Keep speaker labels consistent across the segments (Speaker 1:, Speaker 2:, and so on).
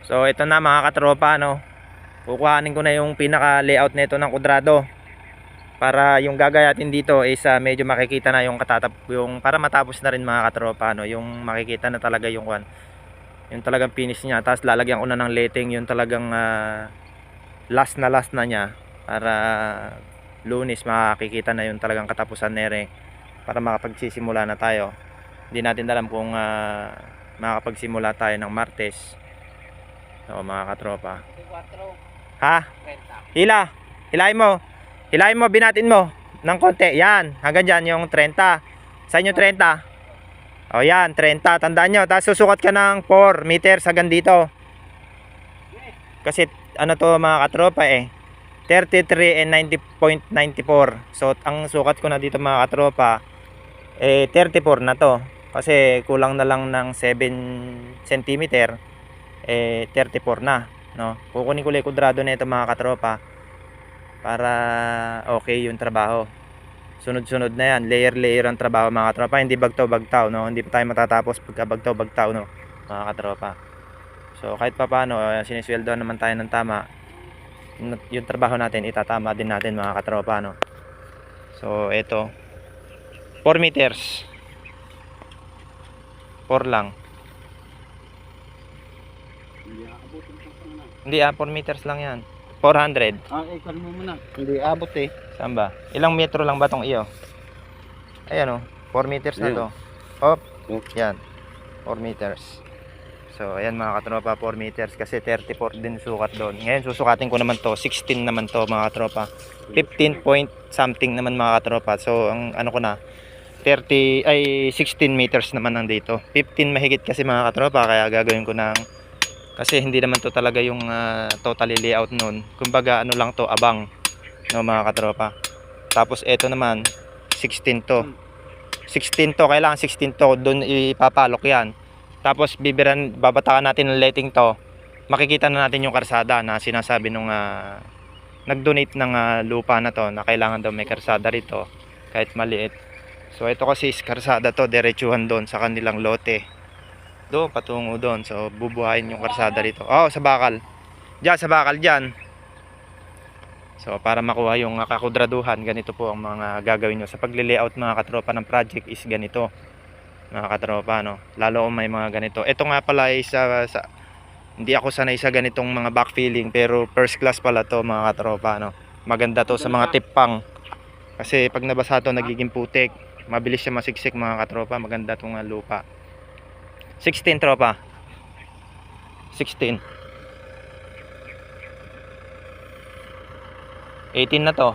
Speaker 1: So ito na mga katropa, no. Kukuhanin ko na yung pinaka layout nito ng kudrado. Para yung gagayatin dito is medyo makikita na yung yung para matapos na rin mga katropa, no. Yung makikita na talaga yung talagang finish niya. Tapos lalagyan ko na ng letting yung talagang last na niya para Lunes makikita na yung talagang katapusan nere para makapagsisimula na tayo. Hindi natin alam kung makakapagsimula tayo ng Martes. So mga katropa. Ha? Hila. Hilahin mo, binatin mo ng konti. Yan, hanggang dyan yung 30. Sa inyo 30. O yan, 30. Tandaan nyo. Tapos susukat ka ng 4 meters hanggang dito. Kasi ano to mga katropa 33 and 90.94. So ang sukat ko na dito mga katropa 34 na to. Kasi kulang na lang ng 7 cm 34 na, no. Kukunin ko lang kudrado nito mga katropa para okay yung trabaho. Sunod-sunod na yan, layer ang trabaho mga katropa, hindi bagtaw-bagtaw, no. Hindi pa tayo matatapos pagka bagtaw-bagtaw, no, mga katropa. So kahit pa paano sinisweldo naman tayo ng tama, yung trabaho natin itatama din natin mga katropa, no. So ito 4 meters 4 lang. Hindi 4 meters lang yan. 400.
Speaker 2: Kalma mo muna. Hindi abot
Speaker 1: Saan ba? Ilang metro lang ba tong iyo? Ayan 4 meters na to. Hop. Yan. 4 meters. So ayan mga katropa, 4 meters kasi 34 din sukat doon. Ngayon susukatin ko naman to, 16 naman to mga katropa. 15 point something naman mga katropa. So ang ano ko na 16 meters naman nandito. 15 mahigit kasi mga katropa, kaya gagawin ko ng kasi hindi naman to talaga yung totally layout nun. Kumbaga ano lang to, abang, no mga katropa. Tapos ito naman 16 to. 16 to, kailangan 16 to, doon ipapalok yan. Tapos babatakan natin ng letting to. Makikita na natin yung karsada na sinasabi nung nag-donate ng lupa na to na kailangan daw may karsada rito kahit maliit. So ito kasi is karsada to, diretsuhan doon sa kanilang lote. Doon patungo doon. So bubuhayin yung karsada rito. Oh, sa bakal. Diyan sa bakal diyan. So para makuha yung kakudraduhan, ganito po ang mga gagawin nyo sa pagli-layout mga katropa ng project is ganito. Mga katropa, no. Lalo kung may mga ganito. Ito nga pala is hindi ako sanay sa ganitong mga backfilling, pero first class pala to mga katropa, no. Maganda to sa mga tipang. Kasi pag nabasa to nagiging putik. Mabilis siya masiksik mga katropa. Maganda tong lupa. 16 tropa. 16. 18 na to.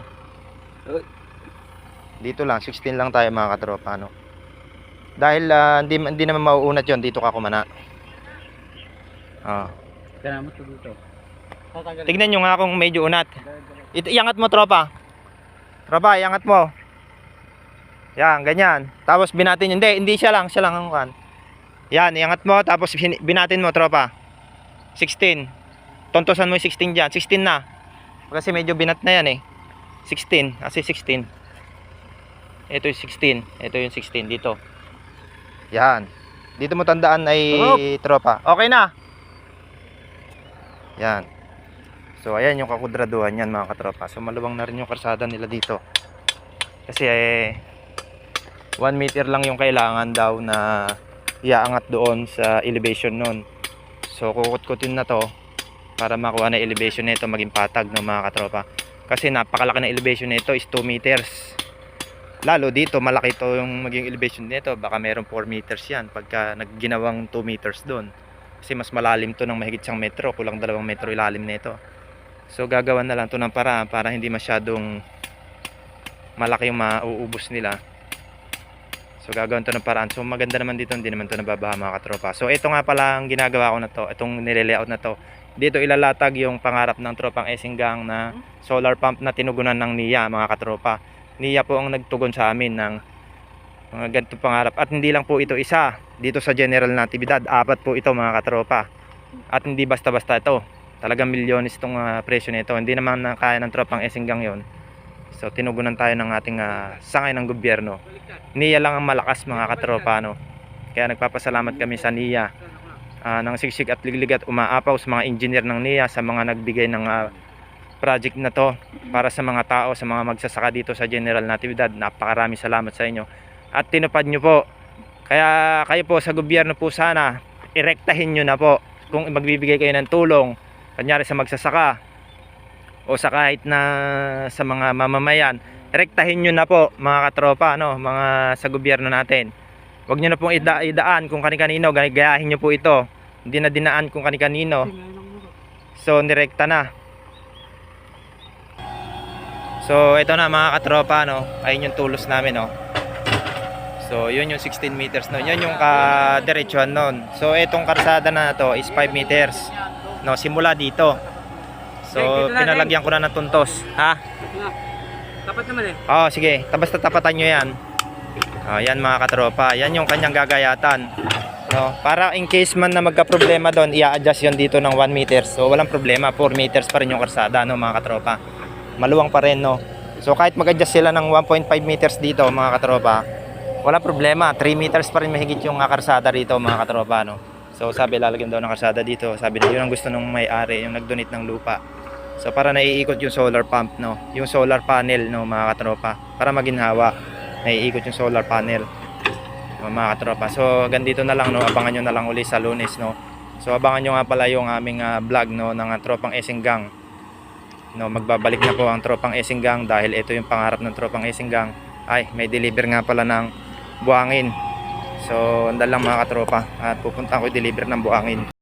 Speaker 1: Dito lang 16 lang tayo mga katropa, no. Dahil hindi naman mauunat 'yon, dito ka kumana.
Speaker 2: Kailangan mo to dito.
Speaker 1: Tignan nyo nga kung medyo unat. Iangat mo tropa. Tropa, iangat mo. Yan, ganyan. Tapos binatin nyo. Hindi siya lang ang kan. Yan, iangat mo tapos binatin mo tropa. 16. Tontosan mo yung 16 diyan. 16 na. Kasi medyo binat na yan 16, kasi 16. Ito yung 16. Ito yung 16 dito. Yan. Dito mo tandaan ay tropa. Okay na. Yan. So ayan yung kakudraduhan yan mga katropa. So maluwang na rin yung karsada nila dito. Kasi 1 meter lang yung kailangan daw na iaangat doon sa elevation nun. So kukut-kutin na to para makuha na elevation nito maging patag ng mga katropa. Kasi napakalaki na elevation nito is 2 meters. Lalo dito malaki to yung maging elevation nito. Baka meron 4 meters yan pagka nagginawang 2 meters doon. Kasi mas malalim to ng mahigit 1 metro. Kulang 2 metro ilalim nito. So gagawan na lang to ng paraan para hindi masyadong malaki yung mauubos nila. So gagawin to ng paraan. So maganda naman dito, hindi naman to nababaha mga katropa. So ito nga pala ang ginagawa ko na to, itong nile-layout na to. Dito ilalatag yung pangarap ng tropang Esinggang na solar pump na tinugunan ng NIA mga katropa. NIA po ang nagtugon sa amin ng mga ganitong pangarap. At hindi lang po ito isa. Dito sa general na aktibidad, 4 po ito mga katropa. At hindi basta-basta ito. Talagang milyones itong presyo nito. Hindi naman kaya ng tropang Esinggang yon. So tinugunan tayo ng ating sangay ng gobyerno. NIA lang ang malakas mga katropa, no. Kaya nagpapasalamat kami sa NIA ng siksik at liglig at umaapaw sa mga engineer ng NIA, sa mga nagbigay ng project na to para sa mga tao, sa mga magsasaka dito sa General Natividad. Napakaraming salamat sa inyo at tinupad nyo po. Kaya kayo po sa gobyerno po, sana irektahin nyo na po kung magbibigay kayo ng tulong, kanyari sa magsasaka o sa kahit na sa mga mamamayan, rektahin nyo na po mga katropa, no, mga sa gobyerno natin. Huwag nyo na pong idaan kung kani-kanino, gayahin nyo po ito. Hindi na dinaan kung kani-kanino. So nirekta na. So ito na mga katropa, no, ayun yung tulos namin, no. So yun yung 16 meters, no. Yun yung kadiretsuhan nun. So itong karsada na to is 5 meters, no, simula dito. So pinalagyan ko na ng tuntos. Ha?
Speaker 2: Dapat naman eh.
Speaker 1: Oh, sige. Basta tapatan nyo yan. Yan mga katropa. Yan yung kanyang gagayatan. No? Para in case man na magka-problema doon, i-adjust yun dito ng 1 meter. So walang problema. 4 meters pa rin yung karsada, no, mga katropa. Maluwang pa rin, no. So kahit mag-adjust sila ng 1.5 meters dito, mga katropa, walang problema. 3 meters pa rin mahigit yung karsada dito, mga katropa, no. So sabi lalagyan daw ng karsada dito. Sabi na yun ang gusto ng may-ari, yung nag-donate ng lupa. So para naiikot yung solar pump, no, yung solar panel, no, mga katropa, para maginhawa, naiikot yung solar panel, no, mga katropa. So ganito na lang, no, abangan nyo na lang uli sa Lunes, no. So abangan nyo nga pala yung aming vlog, no, ng Tropang Esinggang, no. Magbabalik na po ang Tropang Esinggang dahil ito yung pangarap ng Tropang Esinggang. Ay, may deliver nga pala ng buhangin. So andal lang mga katropa at pupunta ko i-deliver ng buhangin.